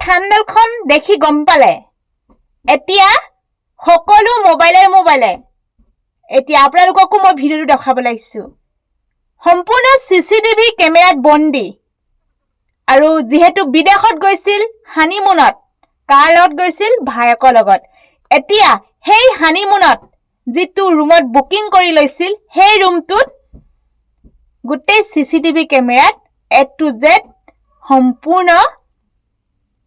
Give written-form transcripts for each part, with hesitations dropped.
থাম্বনেইলখন দেখি গম পালে এতিয়া সকলো মোবাইলে এতিয়া আপোনালোককো মই ভিডিওটো দেখাবলৈ আহিছো সম্পূৰ্ণ সিসিটিভি কেমেৰাত বন্দী আৰু যেহেতু বিদেশত গৈছিল হানিমুনত কাৰ লগত গৈছিল ভায়েকৰ লগত এতিয়া সেই হানিমুনত যেটো ৰুমত বুকিং কৰি লৈছিল সেই ৰুমটোত গোটেই সিসিটিভি কেমেৰাত A to Z সম্পূৰ্ণ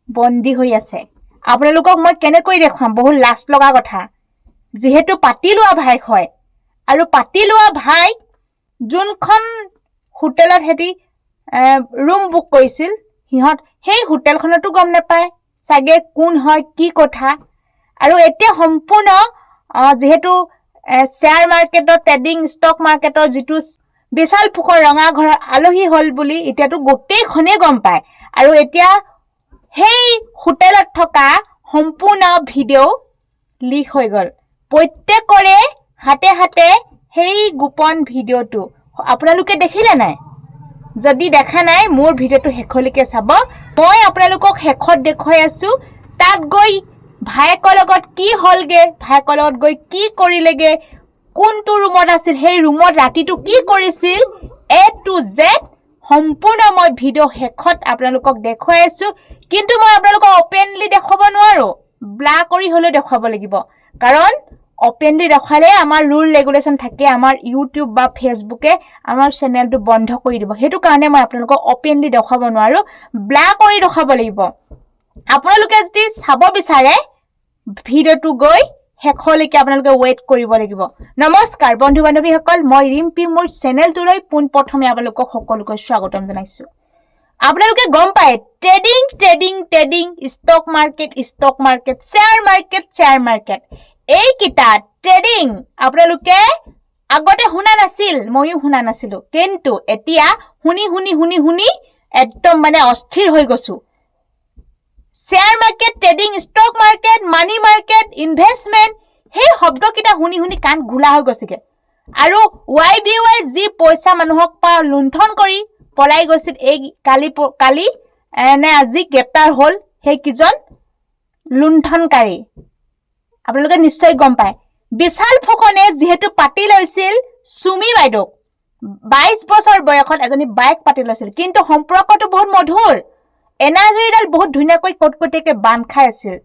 বন্দী হৈ আছে আপোনালোকক মই কেনেকৈ দেখাম বহুত লাজ লগা কথা যেহেতু পাতি লোৱা ভাই হয় আৰু পাতি লোৱা ভাই যোনখন হোটেলত হেতি ৰুম বুক কৰিছিল হিহত সেই হোটেলখনতো গম নাপায় সাগে কোন হয় কি কথা আৰু এতিয়া সম্পূৰ্ণ যেহেতু শেয়াৰ মাৰ্কেটৰ ট্ৰেডিং ষ্টক মাৰ্কেটৰ যেটো বিশাল ফুকৰ ৰঙা ঘৰৰ আলহী হল বুলি এতিয়াতো গোটেই খনে গম পায় আৰু এতিয়া সেই হোটেলত থকা সম্পূৰ্ণ ভিডিও লিক হৈ গল প্ৰত্যেকৰে হাতে হাতে সেই গোপন ভিডিওটো আপোনালোকে দেখিলে নাই যদি দেখা নাই মোৰ ভিডিওটো হেখলিকে চাব মই আপোনালোকক হেখত দেখুৱাই আছো তাত গৈ ভায়েকৰ লগত কি হলগে ভায়েকৰ লগত গৈ কি কৰিলেগে কোনটো ৰুমত আছিল সেই ৰুমত ৰাতিটো কি কৰিছিল A to Z সম্পূৰ্ণ মই ভিডিও হেখত আপোনালোকক দেখুৱাই আছো কিন্তু মই আপোনালোকক ওপেনলি দেখাব নোৱাৰো ব্লা কৰি হলে দেখাব লাগিব কাৰণ ওপেনলি দেখালে আমাৰ ৰুল ৰেগুলেশন থাকে আমাৰ ইউটিউব বা ফেসবুকে আমাৰ চেনেলটো বন্ধ কৰি দিব হেতু কাৰণে মই আপোনালোকক ওপেনলি দেখাব নোৱাৰো ব্লা কৰি দেখাব লাগিব আপোনালোকে যদি চাব বিচাৰে ভিডিওটো গৈ হেখলৈকে আপোনালোকে ওয়েট কৰিব লাগিব নমস্কাৰ বন্ধু বান্ধৱীসকল মই ৰিম্পি মোৰ চেনেলটোলৈ পোন প্ৰথমে আপোনালোকক সকলোকে স্বাগতম জনাইছো আপোনালোকে গম পায় trading stock market share market এই কিটা ট্ৰেডিং আপোনালোকে আগতে শুনা নাছিল মইও শুনা নাছিলো কিন্তু এতিয়া শুনি একদম মানে অস্থিৰ হৈ গছো share market trading stock market money market investment সেই শব্দ কিটা শুনি কান ঘুলা হৈ গছিকে আৰু YBY যি পইচা মানুহক পা লুণ্ঠন কৰি পলাই গৈছিল এই কালি নে আজি গ্ৰেপ্তাৰ হল সেই কিজন লুণ্ঠনকাৰী আপোনালোকে নিশ্চয় গম পায় বিশাল ফুকনে যেহেতু পাতি লৈছিল সুমি বাইদেউ 22 বছৰ বয়সত এজনী বাইক পাতি লৈছিল কিন্তু সম্পৰ্কটো বহুত মধুৰ এনাজৰিডাল বহুত ধুনিয়াকৈ কটকটিকে বান খাই আছিল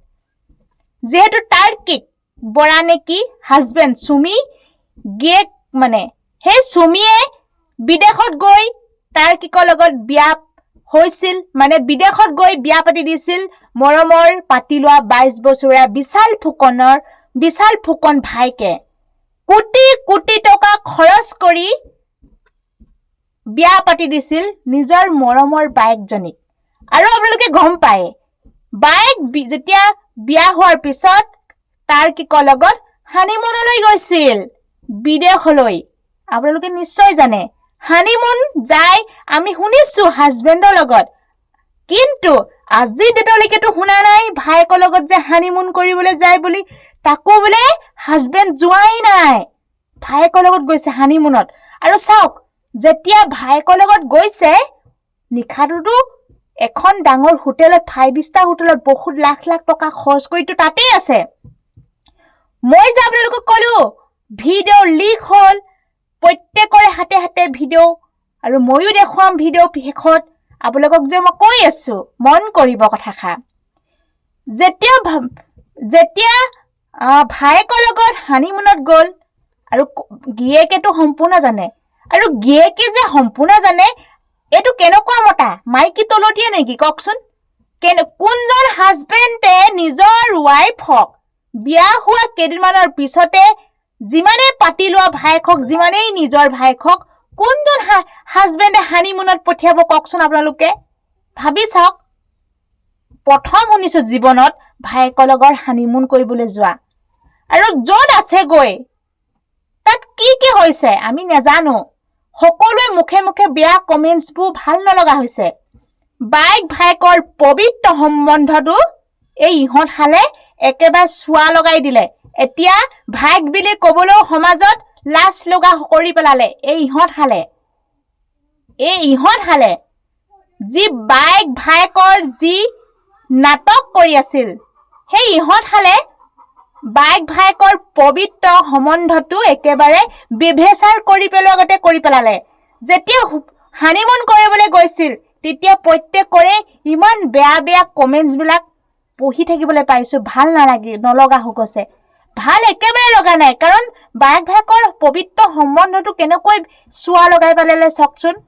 যেহেতু তাৰ্কিক বৰা নেকি হাজবেন্ড সুমি গিয়েক মানে হে সুমিয়ে বিদেশত গৈ তাৰ্কিকৰ লগত বিয়া হৈছিল মানে বিদেশত গৈ বিয়া পাতি দিছিল মৰমৰ পাতি লোৱা 22 বছৰীয়া বিশাল ফুকন ভাইকে কোটি টকা খৰচ কৰি বিয়া পাতি দিছিল নিজৰ মৰমৰ বাইকজনীক আৰু আপোনালোকে গম পায় বাইক যেতিয়া বিয়া হোৱাৰ পিছত তাৰ্কিকৰ লগত হানিমুনলৈ গৈছিল বিদেশলৈ আপোনালোকে নিশ্চয় জানে হানিমুন যায় আমি শুনিছো হাজবেন্ডৰ লগত কিন্তু আজি ডেটলৈকেতো শুনা নাই ভাইকৰ লগত যে হানিমুন কৰিবলৈ যায় বুলি তাকো বলে হাজবেন্ড যোৱাই নাই ভাইকৰ লগত গৈছে হানিমুনত আৰু চাওক যেতিয়া ভাইকৰ লগত গৈছে নিখাটোতো এখন ডাঙৰ হোটেলত 5 ষ্টাৰ হোটেলত বহুত লাখ টকা খৰচ কৰিটো তাতেই আছে মই যে আপোনালোকক কলো ভিডিও লিক হল প্ৰত্যেকৰে হাতে হাতে ভিডিও আৰু মইও দেখুৱাম ভিডিও হেখত আপোনালোকক যে মই কৈ আছো মন কৰিব কথাখা যেতিয়া ভাইকৰ লগত হানিমুনত গল আৰু গিয়েকেটো সম্পূৰ্ণ জানে আৰু গিয়েকে যে সম্পূৰ্ণ জানে এটো কেনেকুৱা মতা মাইকি তলটিয়ে নেকি ককচোন কোনজন হাজবেন্ডে নিজৰ ওয়াইফক বিয়া হোৱা কেদিনমানৰ পিছতে যিমানে পাতি লোৱা ভাইকক যিমানেই নিজৰ ভাইকক কোনজন হাজবেন্ডে হানিমুনত পঠিয়াব ককচোন আপোনালোকে ভাবি চাওক প্ৰথম শুনিছো জীৱনত ভাইকৰ লগত হানিমুন কৰিবলৈ যোৱা আৰু যত আছে গৈ তাত কি হৈছে আমি নাজানো সকলোৱে মুখে বেয়া কমেন্টছ বু ভাল নলগা হৈছে বাইক ভাইকৰ পবিত্ৰ সম্বন্ধটো এই ইহত হালে একেবাৰে সুৱা লগাই দিলে এতিয়া ভাইক বিলি কবলৈ সমাজত লাজ লগা কৰি পেলালে এই ইহত হালে যি বাইক ভাইকৰ যি নাটক কৰি আছিল সেই ইহঁত হালে বাইক ভায়েকৰ পবিত্ৰ সম্বন্ধটো একেবাৰে বিভেচাৰ কৰি পেলালে যেতিয়া হানিমুন কৰিবলৈ গৈছিল তেতিয়া প্ৰত্যেকৰে ইমান বেয়া কমেন্টছ বিলাক পঢ়ি থাকিবলৈ পাইছো ভাল নলগা হৈ গৈছে ভাল একেবাৰে লগা নাই কাৰণ বাইক ভায়েকৰ পবিত্ৰ সম্বন্ধটো কেনেকৈ চুৱা লগাই পেলালে চাওকচোন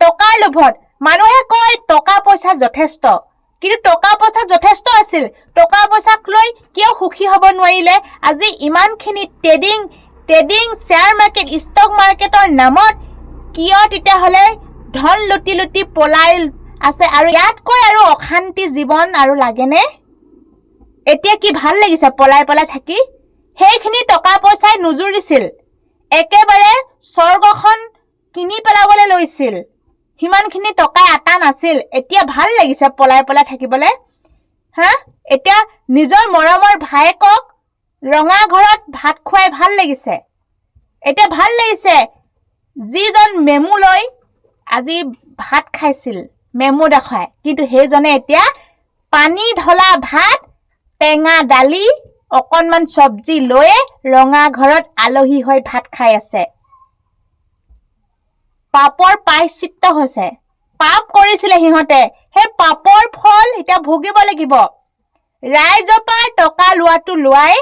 টকাৰ লোভত মানুহে কয় টকা পইচা যথেষ্ট কিন্তু টকা পইচা যথেষ্ট আছিল টকা পইচাক লৈ কিয় সুখী হ'ব নোৱাৰিলে আজি ইমানখিনি ট্ৰেডিং শ্বেয়াৰ মাৰ্কেট ষ্টক মাৰ্কেটৰ নামত কিয় তেতিয়া হলে ধন লুটি পলাই আছে আৰু ইয়াতকৈ আৰু অশান্তি জীৱন আৰু লাগেনে এতিয়া কি ভাল লাগিছে পলাই থাকি সেইখিনি টকা পইচাই নুজুৰিছিল একেবাৰে স্বৰ্গখন কিনি পেলাবলৈ লৈছিল হিমানখিনি টকাই আটা নাছিল এতিয়া ভাল লাগিছে পলাই থাকিবলৈ এতিয়া নিজৰ মৰমৰ ভায়েকক ৰঙা ঘৰত ভাত খুৱাই ভাল লাগিছে এতিয়া ভাল লাগিছে যিজন মেমু লৈ আজি ভাত খাইছিল মেমু দেখাই কিন্তু সেইজনে এতিয়া পানী ঢলা ভাত টেঙা দালি অকনমান সবজি লৈ ৰঙা ঘৰত আলহী হৈ ভাত খাই আছে পাপৰ প্ৰায়শ্চিত্ত হৈছে পাপ কৰিছিলে সিহঁতে সেই পাপৰ ফল এতিয়া ভুগিব লাগিব ৰাইজৰ পৰা টকা লোৱাটো লোৱাই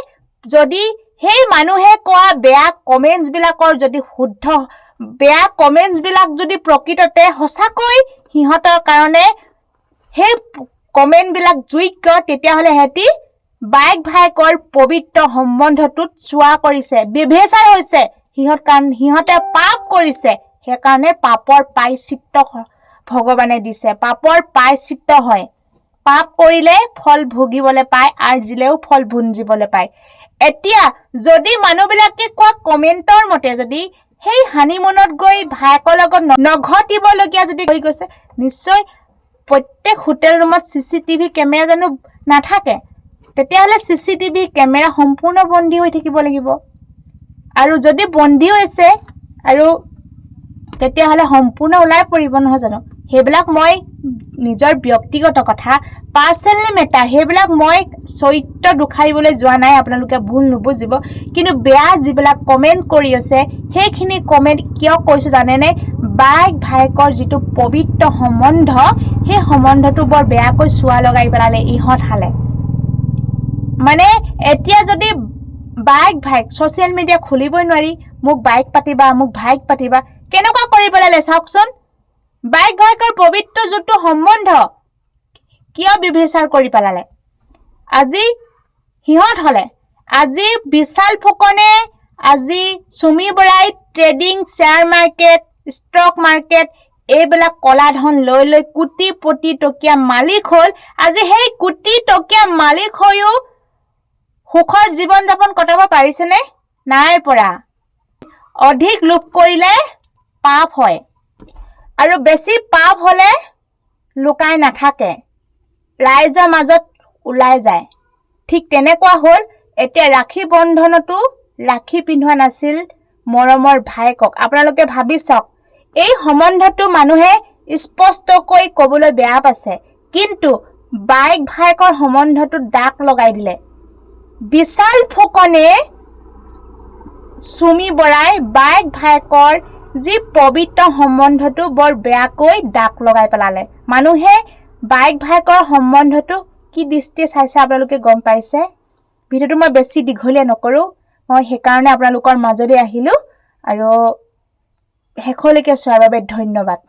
যদি সেই মানুহে কোৱা বেয়া কমেন্টছ বিলাকৰ যদি শুদ্ধ বেয়া কমেন্টছ বিলাক যদি প্ৰকৃততে সঁচাকৈ সিহঁতৰ কাৰণে সেই কমেন্ট বিলাক যোগ্য তেতিয়াহ'লে হেতি বাইক ভায়েকৰ পবিত্ৰ সম্বন্ধটোত চুৱা কৰিছে বিভেচাৰ হৈছে সিহঁতে পাপ কৰিছে সেইকাৰণে পাপৰ প্ৰায়শ্চিত্ত ভগৱানে দিছে পাপৰ প্ৰায়শ্চিত্ত হয় পাপ কৰিলে ফল ভুগিবলৈ পায় আৰু জিলেও ফল ভুঞ্জিবলৈ পায় এতিয়া যদি মানুহবিলাকে কোৱা কমেন্টৰ মতে যদি সেই হানিমুনত গৈ ভায়েকৰ লগত নঘটিবলগীয়া যদি হৈ গৈছে নিশ্চয় প্ৰত্যেক হোটেল ৰুমত চিচিটিভি কেমেৰা জানো নাথাকে তেতিয়াহ'লে চিচিটিভি কেমেৰা সম্পূৰ্ণ বন্দী হৈ থাকিব লাগিব আৰু যদি বন্দী হৈছে আৰু তেতিয়াহ'লে সম্পূৰ্ণ ওলাই পৰিব নহয় জানো সেইবিলাক মই নিজৰ ব্যক্তিগত কথা পাৰ্চনেল মেটাৰ সেইবিলাক মই চৰিত্ৰ দুখাইবলৈ যোৱা নাই আপোনালোকে ভুল নুবুজিব কিন্তু বেয়া যিবিলাক কমেন্ট কৰি আছে সেইখিনি কমেন্ট কিয় কৈছো জানেনে বাইক ভায়েকৰ যিটো পবিত্ৰ সম্বন্ধ সেই সম্বন্ধটো বৰ বেয়াকৈ চুৱা লগাই পেলালে ইহঁত হালে মানে এতিয়া যদি বাইক ভাইক ছ'চিয়েল মিডিয়া খুলিবই নোৱাৰি মোক বাইক পাতিবা মোক ভাইক পাতিবা কেনেকুৱা কৰি পেলালে চাওকচোন বাইক ভাইকৰ পবিত্ৰ যিটো সম্বন্ধ কিয় বিভেচাৰ কৰি পেলালে আজি সিহঁত হলে আজি বিশাল ফুকনে আজি সুমি বৰাই trading share market stock market এইবিলাক কলা ধন লৈ কোটি টকীয়া মালিক হ'ল আজি সেই কোটি টকীয়া মালিক হৈও সুখৰ জীৱন যাপন কটাব পাৰিছেনে নাই পৰা অধিক লোভ কৰিলে পাপ হয় আৰু বেছি পাপ হলে লুকাই নাথাকে ৰাইজৰ মাজত ওলাই যায় ঠিক তেনেকুৱা হ'ল এতিয়া ৰাখী বন্ধনতো ৰাখী পিন্ধোৱা নাছিল মৰমৰ ভায়েকক আপোনালোকে ভাবি চাওক এই সম্বন্ধটো মানুহে স্পষ্টকৈ ক'বলৈ বেয়া পাইছে কিন্তু বাইক ভায়েকৰ সম্বন্ধটো দাগ লগাই দিলে বিশাল ফুকনে সুমি বৰাই বাইক ভায়েকৰ যি পবিত্ৰ সম্বন্ধটো বৰ বেয়াকৈ দাগ লগাই পেলালে মানুহে বাইক ভায়েকৰ সম্বন্ধটো কি দৃষ্টি চাইছে আপোনালোকে গম পাইছে ভিডিঅ'টো মই বেছি দীঘলীয়া নকৰোঁ মই সেইকাৰণে আপোনালোকৰ মাজলৈ আহিলোঁ আৰু শেষলৈকে চোৱাৰ বাবে ধন্যবাদ